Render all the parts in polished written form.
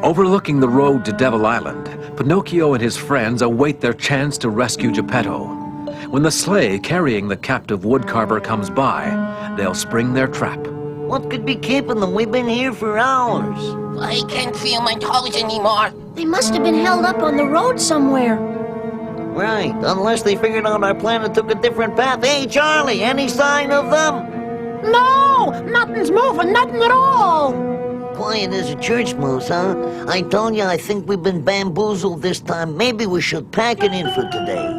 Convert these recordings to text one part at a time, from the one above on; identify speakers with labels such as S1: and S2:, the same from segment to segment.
S1: Overlooking the road to Devil Island, Pinocchio and his friends await their chance to rescue Geppetto. When the sleigh carrying the captive woodcarver comes by, they'll spring their trap.
S2: What could be keeping them? We've been here for hours.
S3: I can't feel my toes anymore.
S4: They must have been held up on the road somewhere.
S2: Right, unless they figured out our plan and took a different path. Hey, Charlie, any sign of them?
S4: No! Nothing's moving, nothing at all!
S2: Quiet as a church mouse, huh? I told you I think we've been bamboozled this time. Maybe we should pack it in for today.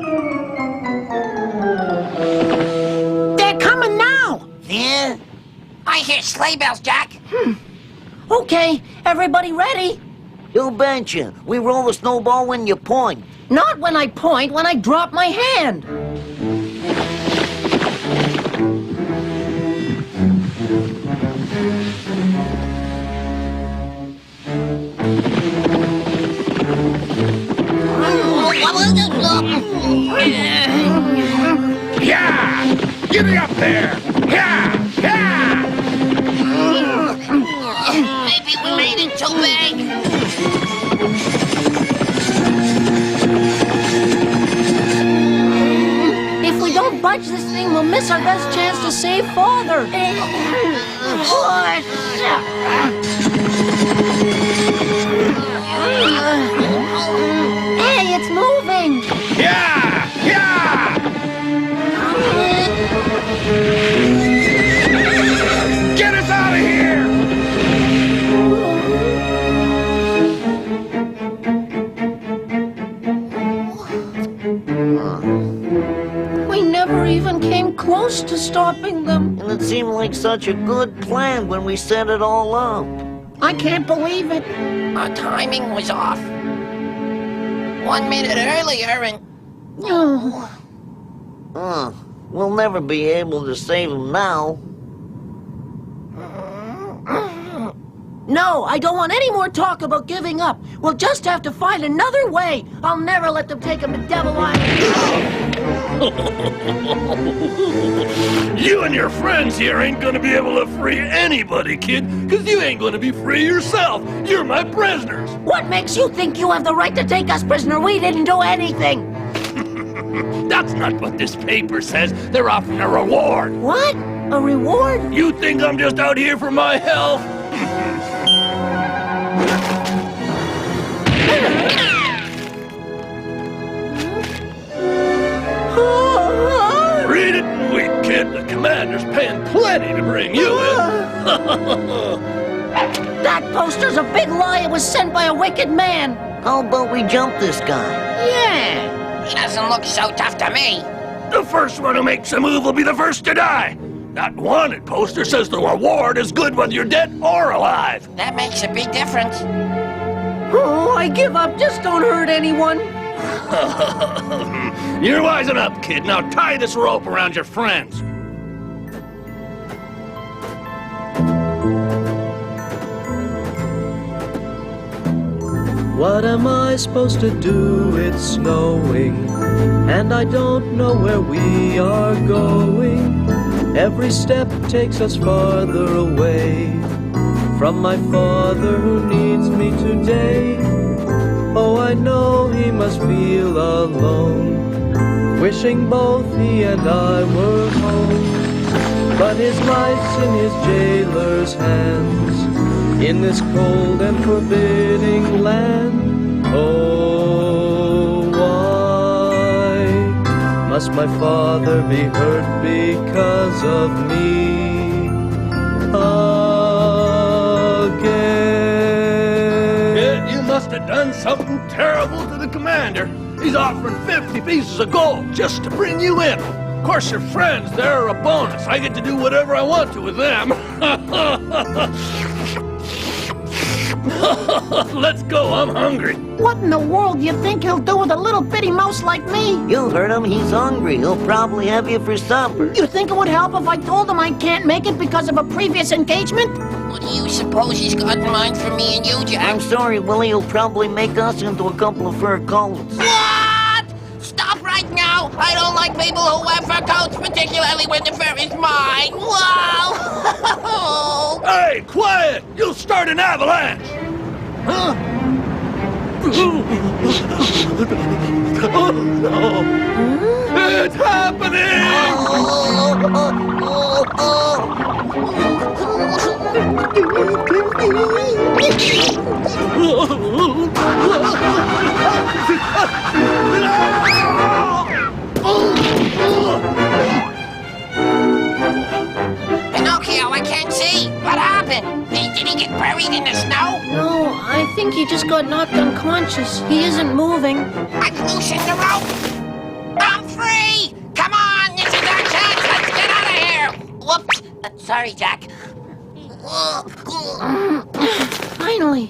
S4: They're coming now!
S2: Yeah?
S3: I hear sleigh bells, Jack.
S4: Okay, everybody ready?
S2: You betcha. We roll a snowball when you point.
S4: Not when I point, when I drop my hand.
S5: Yeah! Get me up there! Yeah! Yeah!
S3: Maybe we made it too big.
S4: If we don't budge this thing, we'll miss our best chance to save Father. Hey, it's moving.
S5: Yeah! Yeah! Get us out of here!
S4: We never even came close to stopping them.
S2: And it seemed like such a good plan when we set it all up.
S4: I can't believe it.
S3: Our timing was off. 1 minute earlier and...
S4: Oh.
S2: We'll never be able to save him now.
S4: No, I don't want any more talk about giving up. We'll just have to find another way. I'll never let them take him to Devil Island.
S5: You and your friends here ain't gonna be able to free anybody, kid, because you ain't gonna be free yourself. You're my prisoners.
S4: What makes you think you have the right to take us prisoner? We didn't do anything.
S5: That's not what this paper says. They're offering a reward.
S4: What? A reward?
S5: You think I'm just out here for my health? Read it and weep, kid. The commander's paying plenty to bring you in.
S4: That poster's a big lie. It was sent by a wicked man.
S2: How about we jump this guy?
S4: Yeah.
S3: He doesn't look so tough to me.
S5: The first one who makes a move will be the first to die. That wanted poster says the reward is good whether you're dead or alive.
S3: That makes a big difference.
S4: Oh, I give up. Just don't hurt anyone.
S5: You're wising up, kid. Now tie this rope around your friends.
S6: What am I supposed to do? It's snowing, and I don't know where we are going. Every step takes us farther away from my father who needs me today. Oh, I know he must feel alone, wishing both he and I were home. But his life's in his jailer's hands, in this cold and forbidding land. Oh, why must my father be hurt because of me again?
S5: Kid, you must have done something terrible to the commander. He's offering 50 pieces of gold just to bring you in. Of course, your friends, they're a bonus. I get to do whatever I want to with them. Let's go, I'm hungry.
S4: What in the world do you think he'll do with a little bitty mouse like me?
S2: You heard him, he's hungry. He'll probably have you for supper.
S4: You think it would help if I told him I can't make it because of a previous engagement?
S3: What do you suppose he's got in mind for me and you, Jack?
S2: I'm sorry, Willie, he'll probably make us into a couple of fur coats.
S3: What? Stop right now! I don't like people who wear fur coats, particularly when the fur is mine. Wow!
S5: Hey, quiet! You'll start an avalanche!
S2: Huh?
S5: Oh, no! It's happening!
S3: Pinocchio, I can't see. What happened? Did he get buried in the snow?
S4: No, I think he just got knocked unconscious. He isn't moving.
S3: I've loosened the rope. I'm free! Come on, this is our chance. Let's get out of here. Whoops. Sorry, Jack.
S4: Finally.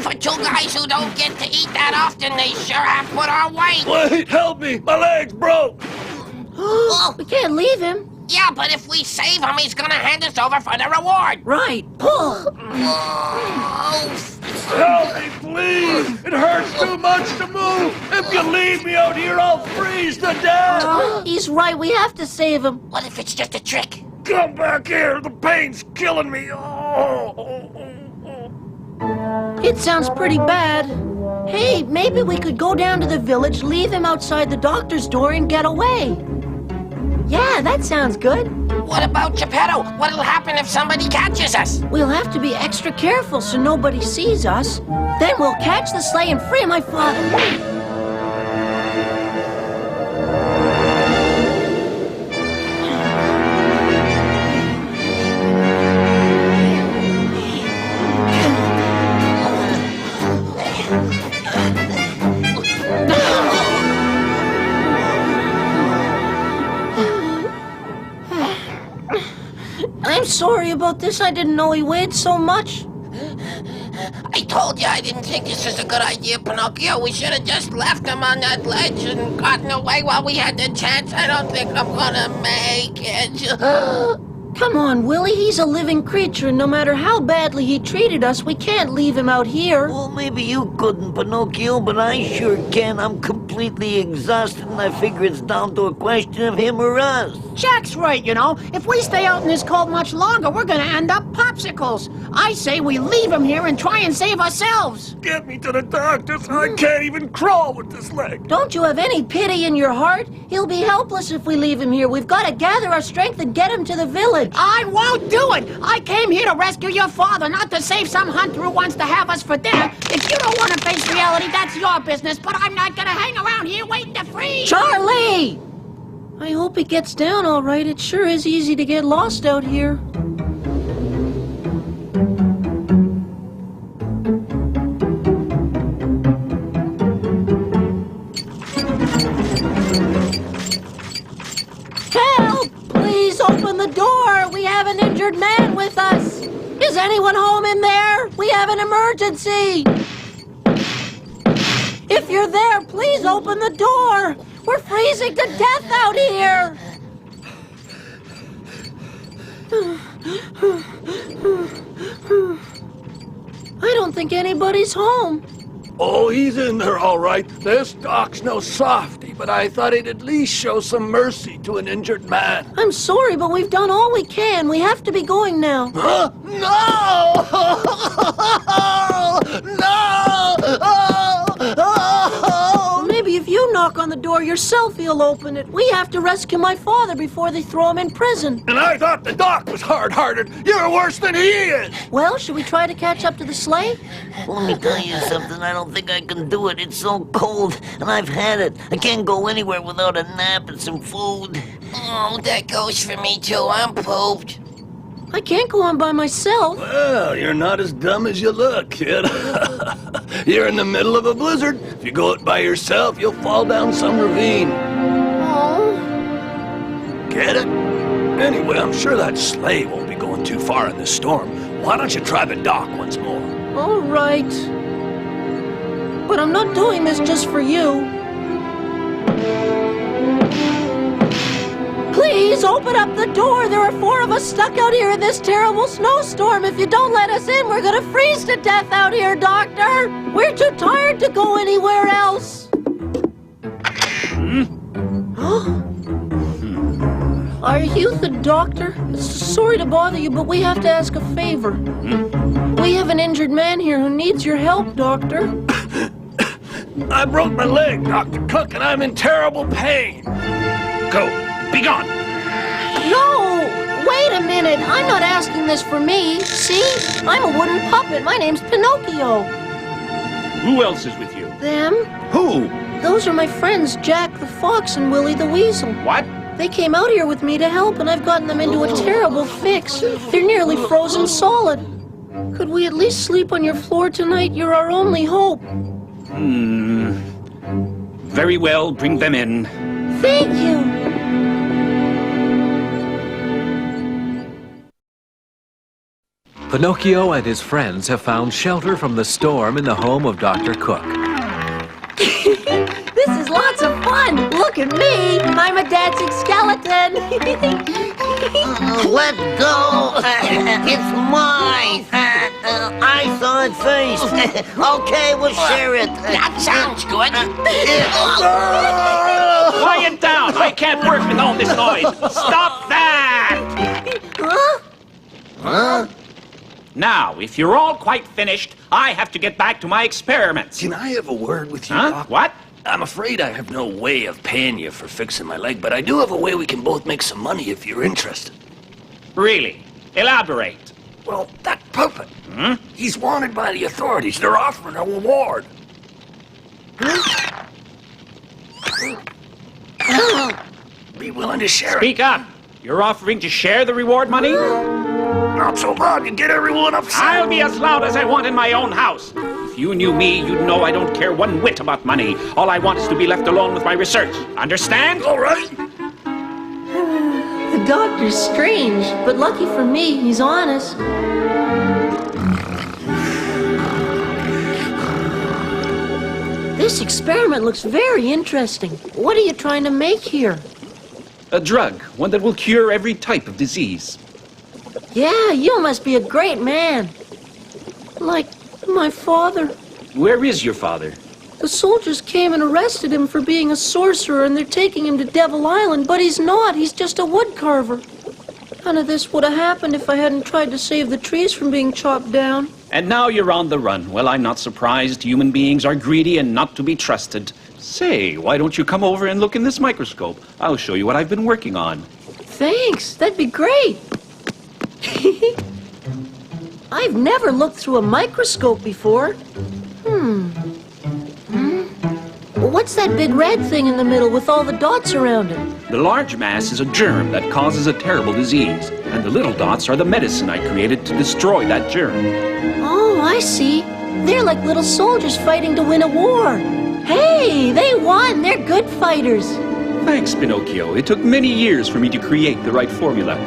S3: For two guys who don't get to eat that often, they sure have put our weight.
S5: Wait, help me! My leg's broke!
S4: We can't leave him.
S3: Yeah, but if we save him, he's gonna hand us over for the reward.
S4: Right. Pull.
S5: Help me, please! It hurts too much to move! If you leave me out here, I'll freeze to death!
S4: He's right. We have to save him.
S3: What if it's just a trick?
S5: Come back here! The pain's killing me!
S4: It sounds pretty bad. Hey, maybe we could go down to the village, leave him outside the doctor's door, and get away. Yeah, that sounds good.
S3: What about Geppetto? What'll happen if somebody catches us?
S4: We'll have to be extra careful so nobody sees us. Then we'll catch the sleigh and free my father. I'm sorry about this. I didn't know he weighed so much.
S3: I told you I didn't think this was a good idea, Pinocchio. We should have just left him on that ledge and gotten away while we had the chance. I don't think I'm gonna make it.
S4: Come on, Willie. He's a living creature, and no matter how badly he treated us, we can't leave him out here.
S2: Well, maybe you couldn't, Pinocchio, but I sure can. I'm completely exhausted, and I figure it's down to a question of him or us.
S7: Jack's right, you know. If we stay out in this cold much longer, we're gonna end up popsicles. I say we leave him here and try and save ourselves.
S5: Get me to the doctors! I can't even crawl with this leg!
S4: Don't you have any pity in your heart? He'll be helpless if we leave him here. We've got to gather our strength and get him to the village.
S7: I won't do it! I came here to rescue your father, not to save some hunter who wants to have us for dinner. If you don't want to face reality, that's your business, but I'm not gonna hang around here waiting to freeze!
S4: Charlie! I hope he gets down all right. It sure is easy to get lost out here. Help! Please open the door. We have an injured man with us. Is anyone home in there? We have an emergency. If you're there, please open the door. We're freezing to death out here. I don't think anybody's home.
S5: Oh, he's in there all right. This doc's no softy, but I thought he'd at least show some mercy to an injured man.
S4: I'm sorry, but we've done all we can. We have to be going now.
S5: Huh? No! No!
S4: Maybe if you knock on the door yourself, he'll open it. We have to rescue my father before they throw him in prison.
S5: And I thought the doc was hard-hearted. You're worse than he is.
S4: Well, should we try to catch up to the sleigh?
S2: Let me tell you something, I don't think I can do it. It's so cold, and I've had it. I can't go anywhere without a nap and some food.
S3: Oh, that goes for me too. I'm pooped.
S4: I can't go on by myself.
S5: Well, you're not as dumb as you look, kid. You're in the middle of a blizzard. If you go out by yourself, you'll fall down some ravine.
S4: Oh.
S5: Get it? Anyway, I'm sure that sleigh won't be going too far in this storm. Why don't you try the dock once more?
S4: All right. But I'm not doing this just for you. Please open up the door. There are 4 of us stuck out here in this terrible snowstorm. If you don't let us in, we're gonna freeze to death out here, Doctor. We're too tired to go anywhere else. Are you the doctor? Sorry to bother you, but we have to ask a favor. We have an injured man here who needs your help, Doctor.
S5: I broke my leg, Dr. Cook, and I'm in terrible pain.
S8: Go. Be gone.
S4: No! Wait a minute! I'm not asking this for me. See? I'm a wooden puppet. My name's Pinocchio.
S8: Who else is with you?
S4: Them?
S8: Who?
S4: Those are my friends, Jack the Fox and Willie the Weasel.
S8: What?
S4: They came out here with me to help, and I've gotten them into a terrible fix. They're nearly frozen solid. Could we at least sleep on your floor tonight? You're our only hope.
S8: Very well, bring them in.
S4: Thank you.
S1: Pinocchio and his friends have found shelter from the storm in the home of Dr. Cook.
S4: This is lots of fun. Look at me. I'm a dancing skeleton.
S2: Let go! It's mine! I saw it first. Okay, we'll share it.
S3: That sounds good.
S8: Quiet down! I can't work with all this noise! Stop that!
S2: Huh?
S8: Now, if you're all quite finished, I have to get back to my experiments.
S5: Can I have a word with you,
S8: Huh?
S5: Doc?
S8: What?
S5: I'm afraid I have no way of paying you for fixing my leg, but I do have a way we can both make some money if you're interested.
S8: Really? Elaborate.
S5: Well, that puppet. He's wanted by the authorities. They're offering a reward. Be willing to share it.
S8: Speak up. You're offering to share the reward money?
S5: Not so loud, you get everyone upset.
S8: I'll be as loud as I want in my own house. If you knew me, you'd know I don't care one whit about money. All I want is to be left alone with my research. Understand?
S5: All right.
S4: The doctor's strange, but lucky for me, he's honest. This experiment looks very interesting. What are you trying to make here?
S8: A drug, one that will cure every type of disease.
S4: Yeah, you must be a great man. Like my father.
S8: Where is your father?
S4: The soldiers came and arrested him for being a sorcerer, and they're taking him to Devil Island, but he's not. He's just a wood carver. None of this would have happened if I hadn't tried to save the trees from being chopped down.
S8: And now you're on the run. Well, I'm not surprised. Human beings are greedy and not to be trusted. Say, why don't you come over and look in this microscope? I'll show you what I've been working on.
S4: Thanks, that'd be great. I've never looked through a microscope before. What's that big red thing in the middle with all the dots around it?
S8: The large mass is a germ that causes a terrible disease, and the little dots are the medicine I created to destroy that germ.
S4: Oh, I see. They're like little soldiers fighting to win a war. Hey, they won. They're good fighters.
S8: Thanks, Pinocchio. It took many years for me to create the right formula.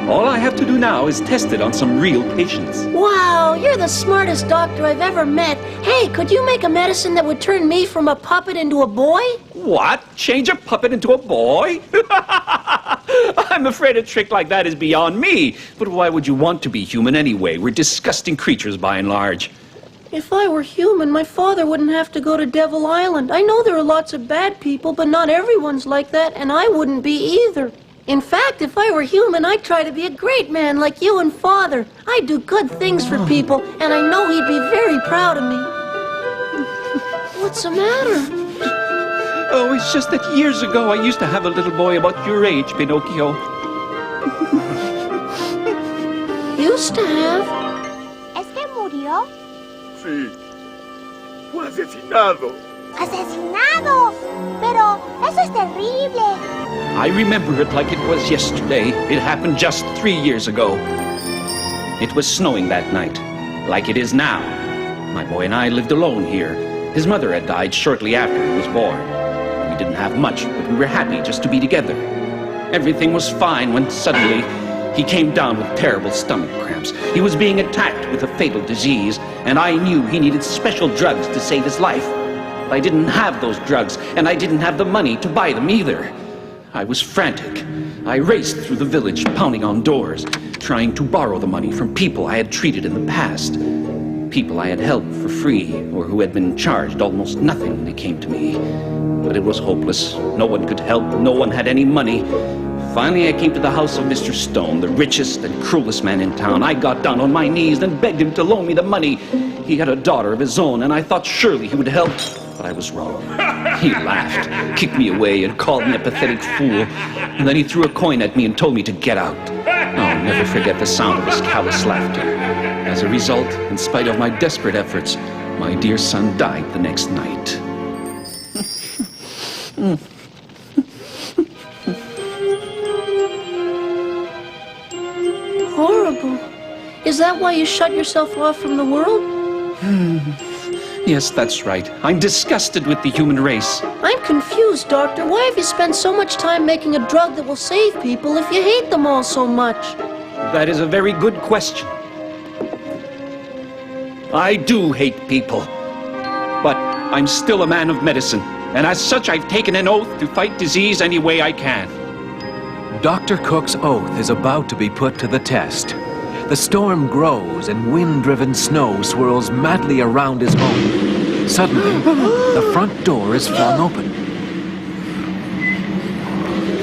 S8: All I have to do now is test it on some real patients.
S4: Wow, you're the smartest doctor I've ever met. Hey, could you make a medicine that would turn me from a puppet into a boy?
S8: What? Change a puppet into a boy? I'm afraid a trick like that is beyond me. But why would you want to be human anyway? We're disgusting creatures by and large.
S4: If I were human, my father wouldn't have to go to Devil Island. I know there are lots of bad people, but not everyone's like that, and I wouldn't be either. In fact, if I were human, I'd try to be a great man like you and Father. I'd do good things for people, and I know he'd be very proud of me. What's the matter?
S8: Oh, it's just that years ago I used to have a little boy about your age, Pinocchio.
S4: Used to have?
S9: ¿Es que murió?
S5: Sí. Fue asesinado.
S9: ¡Asesinado! Pero eso es terrible.
S8: I remember it like it was yesterday. It happened just 3 years ago. It was snowing that night, like it is now. My boy and I lived alone here. His mother had died shortly after he was born. We didn't have much, but we were happy just to be together. Everything was fine when suddenly he came down with terrible stomach cramps. He was being attacked with a fatal disease, and I knew he needed special drugs to save his life. I didn't have those drugs, and I didn't have the money to buy them either. I was frantic. I raced through the village, pounding on doors, trying to borrow the money from people I had treated in the past. People I had helped for free, or who had been charged almost nothing when they came to me. But it was hopeless. No one could help. No one had any money. Finally, I came to the house of Mr. Stone, the richest and cruelest man in town. I got down on my knees and begged him to loan me the money. He had a daughter of his own, and I thought surely he would help. But I was wrong. He laughed, kicked me away, and called me a pathetic fool. And then he threw a coin at me and told me to get out. I'll never forget the sound of his callous laughter. As a result, in spite of my desperate efforts, my dear son died the next night.
S4: Horrible. Is that why you shut yourself off from the world?
S8: Yes, that's right. I'm disgusted with the human race.
S4: I'm confused, Doctor. Why have you spent so much time making a drug that will save people if you hate them all so much?
S8: That is a very good question. I do hate people. But I'm still a man of medicine. And as such, I've taken an oath to fight disease any way I can.
S1: Dr. Cook's oath is about to be put to the test. The storm grows and wind-driven snow swirls madly around his home. Suddenly, the front door is flung open.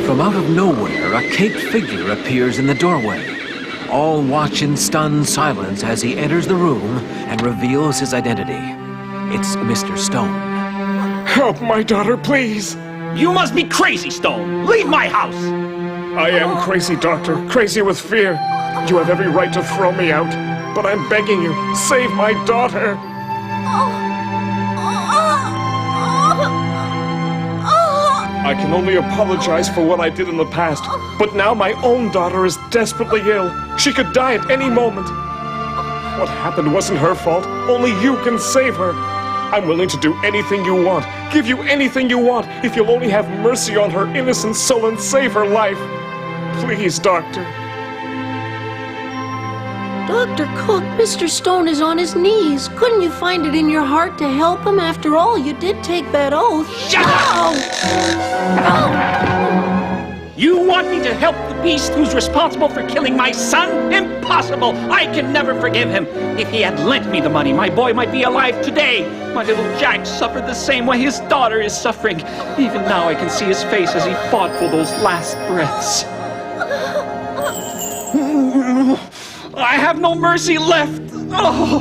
S1: From out of nowhere, a caped figure appears in the doorway. All watch in stunned silence as he enters the room and reveals his identity. It's Mr. Stone.
S10: Help my daughter, please.
S8: You must be crazy, Stone. Leave my house.
S10: I am crazy, Doctor. Crazy with fear. You have every right to throw me out. But I'm begging you, save my daughter. I can only apologize for what I did in the past. But now my own daughter is desperately ill. She could die at any moment. What happened wasn't her fault. Only you can save her. I'm willing to do anything you want, give you anything you want, if you'll only have mercy on her innocent soul and save her life. Please, Doctor.
S4: Dr. Cook, Mr. Stone is on his knees. Couldn't you find it in your heart to help him? After all, you did take that oath.
S8: Shut up! You want me to help the beast who's responsible for killing my son? Impossible! I can never forgive him. If he had lent me the money, my boy might be alive today. My little Jack suffered the same way his daughter is suffering. Even now I can see his face as he fought for those last breaths. I have no mercy left. Oh.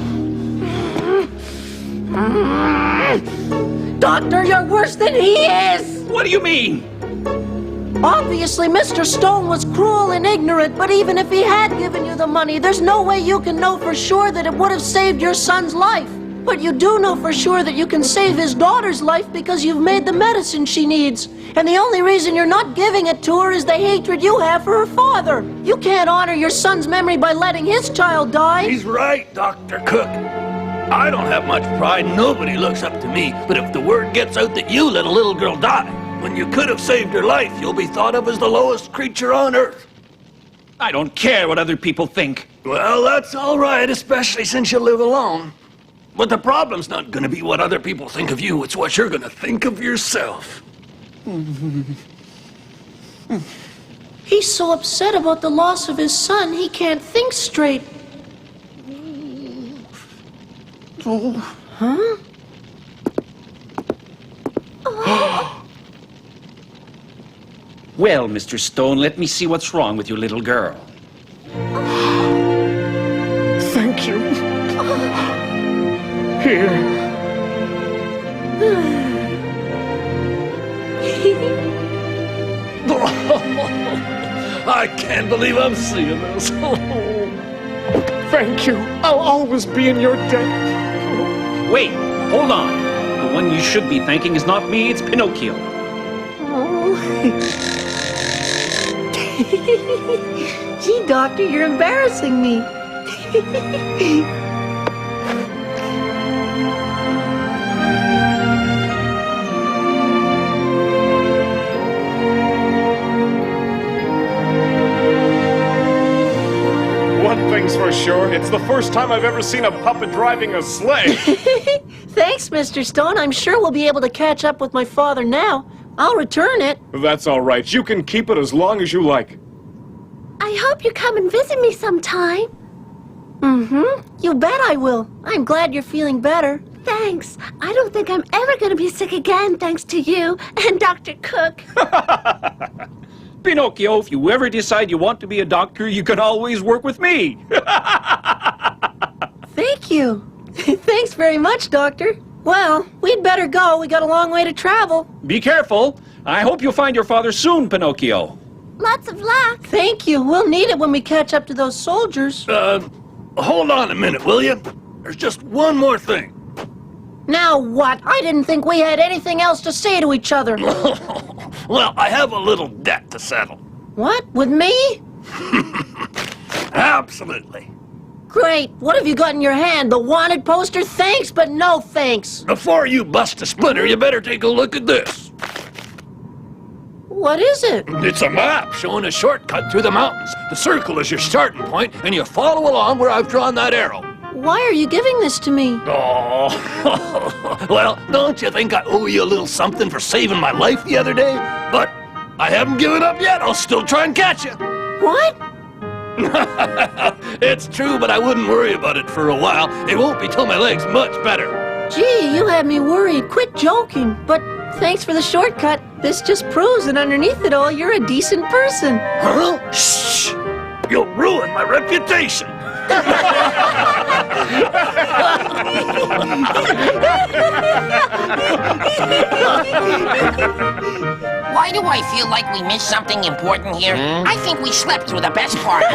S4: Doctor, you're worse than he is!
S8: What do you mean?
S4: Obviously, Mr. Stone was cruel and ignorant, but even if he had given you the money, there's no way you can know for sure that it would have saved your son's life. But you do know for sure that you can save his daughter's life because you've made the medicine she needs. And the only reason you're not giving it to her is the hatred you have for her father. You can't honor your son's memory by letting his child die.
S5: He's right, Dr. Cook. I don't have much pride. Nobody looks up to me. But if the word gets out that you let a little girl die, when you could have saved her life, you'll be thought of as the lowest creature on earth.
S8: I don't care what other people think.
S5: Well, that's all right, especially since you live alone. But the problem's not going to be what other people think of you. It's what you're going to think of yourself.
S4: He's so upset about the loss of his son, he can't think straight. Huh?
S8: Well, Mr. Stone, let me see what's wrong with your little girl.
S10: Thank you. Here.
S5: I can't believe I'm seeing this.
S10: Thank you. I'll always be in your debt.
S8: Wait, hold on. The one you should be thanking is not me, it's Pinocchio.
S4: Gee, Doctor, you're embarrassing me.
S10: One thing's for sure, it's the first time I've ever seen a puppet driving a sleigh.
S4: Thanks, Mr. Stone. I'm sure we'll be able to catch up with my father now. I'll return it.
S10: That's all right. You can keep it as long as you like.
S9: I hope you come and visit me sometime.
S4: Mm-hmm. You bet I will. I'm glad you're feeling better.
S9: Thanks. I don't think I'm ever going to be sick again, thanks to you and Dr. Cook.
S8: Pinocchio, if you ever decide you want to be a doctor, you can always work with me.
S4: Thank you. Thanks very much, Doctor. Well, we'd better go. We got a long way to travel.
S8: Be careful. I hope you'll find your father soon, Pinocchio.
S9: Lots of luck.
S4: Thank you. We'll need it when we catch up to those soldiers.
S5: Hold on a minute, will you? There's just one more thing.
S4: Now what? I didn't think we had anything else to say to each other.
S5: Well, I have a little debt to settle.
S4: What? With me?
S5: Absolutely.
S4: Great. What have you got in your hand? The wanted poster? Thanks, but no thanks.
S5: Before you bust a splinter, you better take a look at this.
S4: What is it?
S5: It's a map showing a shortcut through the mountains. The circle is your starting point, and you follow along where I've drawn that arrow.
S4: Why are you giving this to me?
S5: Oh, well, don't you think I owe you a little something for saving my life the other day? But I haven't given up yet. I'll still try and catch you.
S4: What?
S5: It's true, but I wouldn't worry about it for a while. It won't be till my leg's much better.
S4: Gee, you had me worried. Quit joking. But thanks for the shortcut. This just proves that underneath it all, you're a decent person.
S5: Huh? Shh! You'll ruin my reputation.
S3: Why do I feel like we missed something important here? I think we slept through the best part.